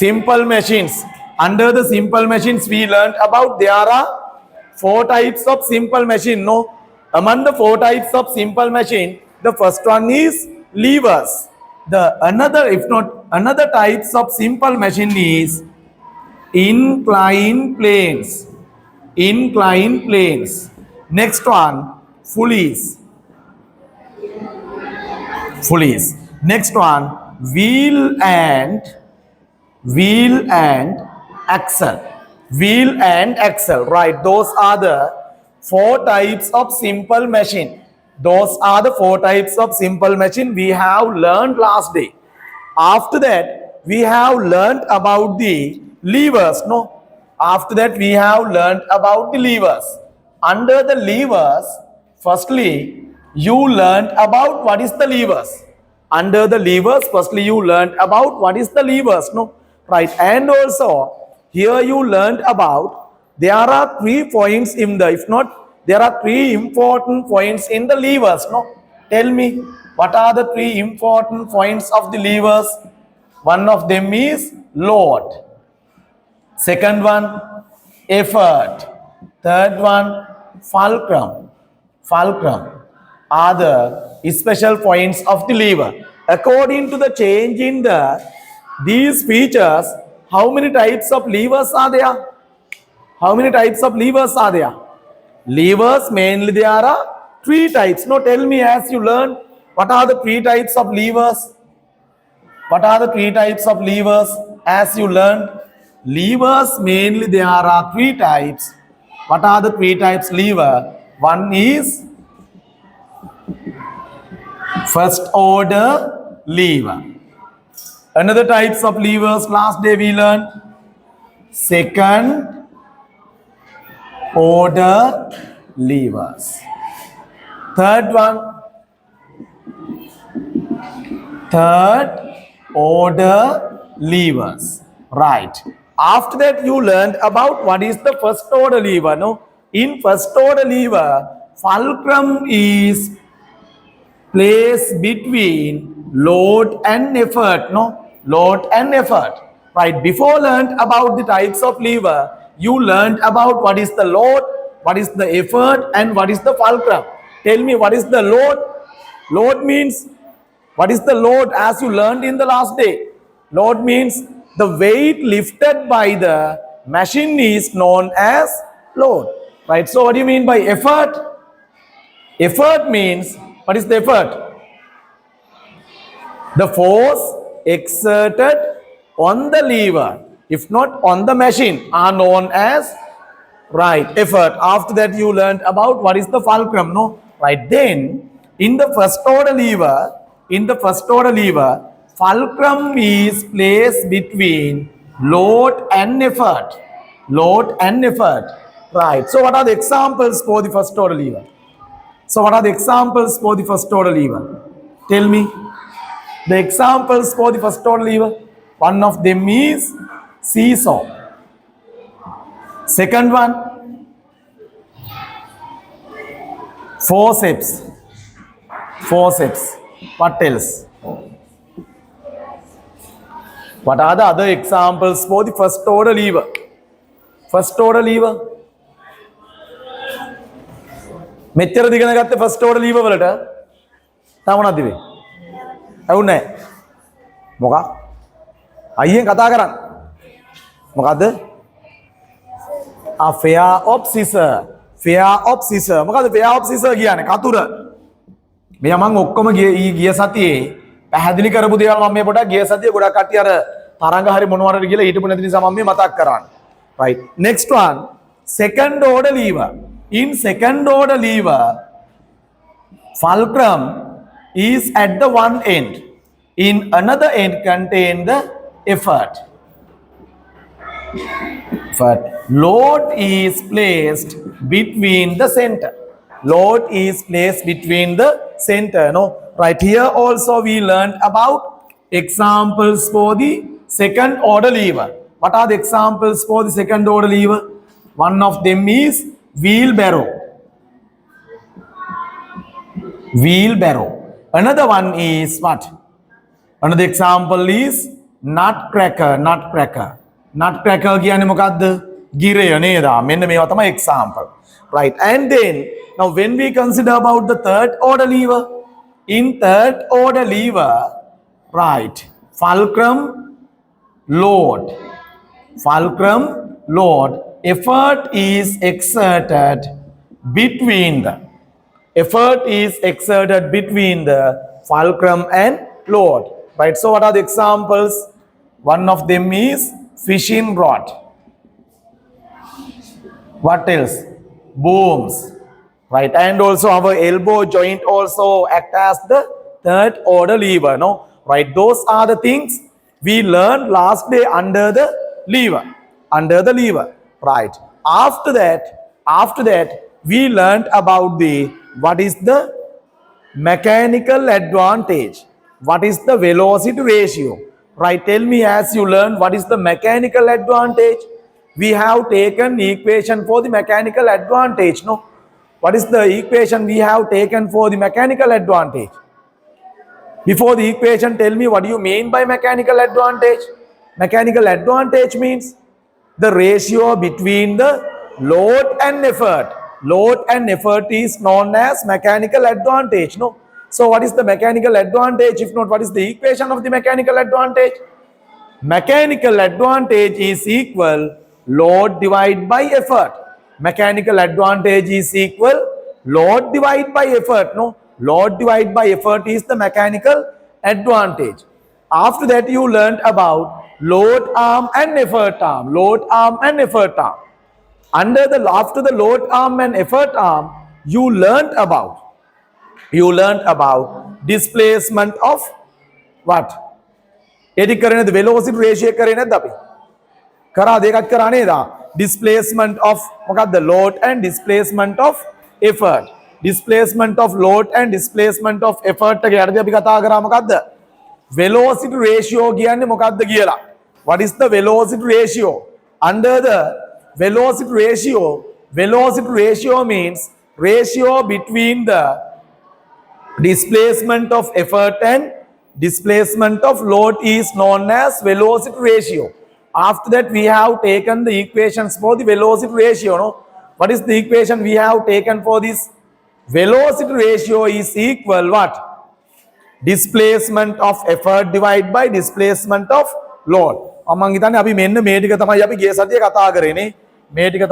Simple machines. Under the simple machines, we learned about there are 4 types of simple machine. No, among the 4 types of simple machine, the first one is levers. The another types of simple machine is inclined planes. Inclined planes. Next one, pulleys. Pulleys. Next one, wheel and axle. Wheel and axle. Right. Those are the 4 types of simple machine. Those are the 4 types of simple machine we have learned last day. After that, we have learned about the levers. No. After that, we have learned about the levers. Under the levers, firstly, you learned about what is the levers. Under the levers, firstly, you learned about what is the levers. No. Right. And also, here you learned about there are 3 points in the, if not, there are 3 important points in the levers. No. Tell me, what are the 3 important points of the levers? One of them is load. Second one, effort. Third one, fulcrum. Fulcrum are the special points of the lever. According to the change in these features, how many types of levers are there? How many types of levers are there? Levers, mainly there are 3 types. Now tell me, as you learn, what are the 3 types of levers? What are the 3 types of levers as you learn? Levers, mainly there are 3 types. What are the 3 types lever? One is first order lever. Another types of levers last day we learned second order levers. Third one, third order levers. Right. After that, you learned about what is the first order lever. No, in first order lever, fulcrum is placed between load and effort. No, load and effort. Right. Before learned about the types of lever, you learned about what is the load, what is the effort, and what is the fulcrum. Tell me, what is the load? Load means, what is the load as you learned in the last day? Load means the weight lifted by the machine is known as load. Right. So what do you mean by effort? Effort means, what is the effort? The force exerted on the lever, if not on the machine, are known as, right, effort. After that, you learned about what is the fulcrum. No, right. Then in the first order lever, fulcrum is placed between load and effort. Load and effort. Right. So what are the examples for the first order lever? So what are the examples for the first order lever? Tell me. The examples for the first order lever. One of them is seesaw. Second one, forceps. Forceps. What else? What are the other examples for the first order lever? First order lever. මෙච්චර දිගන ගත්තේ first order lever වලට තාම මොනවද දිවේ? ඇහුන්නේ නැහැ. මොකක්? අයියෙන් කතා කරන්න. මොකද්ද? fear of scissor. Fear of scissor. මොකද්ද fear of scissor කියන්නේ? කතුර. මෙයා මම ඔක්කොම ගිය සතියේ පැහැදිලි කරපු දේවල් මම මේ පොඩක් ගිය සතියේ ගොඩක් කට්ටිය අර තරංග හරි මොනවාරද කියලා හිටපු නැති නිසා මම මේ මතක් කරන්නේ. Right. Next one, second order lever. In second order lever, fulcrum is at the one end. In another end contain the effort. Load is placed between the center. Load is placed between the center. No, right here also we learned about examples for the second order lever. What are the examples for the second order lever? One of them is wheelbarrow. Wheelbarrow. Another one is what? Another example is nutcracker කියන්නේ මොකද්ද? ගිරය නේද? මෙන්න මේවා තමයි example. Right. And then now when we consider about the third order lever, in third order lever, right, fulcrum load, effort is exerted between the fulcrum and load, right? So what are the examples? One of them is fishing rod. What else? Booms, right? And also our elbow joint also act as the third order lever, no? Right? Those are the things we learned last day under the lever, right? After that we learned about the what is the mechanical advantage, what is the velocity ratio, right? Tell me, as you learn, what is the mechanical advantage? We have taken equation for the mechanical advantage, no? What is the equation we have taken for the mechanical advantage? Before the equation, tell me, what do you mean by mechanical advantage? Mechanical advantage means the ratio between the load and effort. Load and effort is known as mechanical advantage, no? So what is the mechanical advantage? If not, what is the equation of the mechanical advantage? Mechanical advantage is equal load divided by effort. Mechanical advantage is equal load divided by effort, no? Load divided by effort is the mechanical advantage. After that you learned about load arm and effort arm. After the load arm and effort arm, you learned about displacement of what? එඩි කරේ නැද්ද? velocity ratio එක කරේ නැද්ද අපි? කරා දෙකක් කරා නේද? displacement of මොකක්ද? load and displacement of effort. displacement of load and displacement of effort එක යටදී අපි කතා කරා මොකක්ද? velocity ratio කියන්නේ මොකක්ද කියලා. What is the velocity ratio? Under the velocity ratio means ratio between the displacement of effort and displacement of load is known as velocity ratio. After that we have taken the equations for the velocity ratio, no? What is the equation we have taken for this? Velocity ratio is equal what? Displacement of effort divided by displacement of load. මම හිතන්නේ අපි මෙන්න මේ ටික තමයි අපි ගිය සතියේ කතා කරේ නේ. මේ ටික තමයි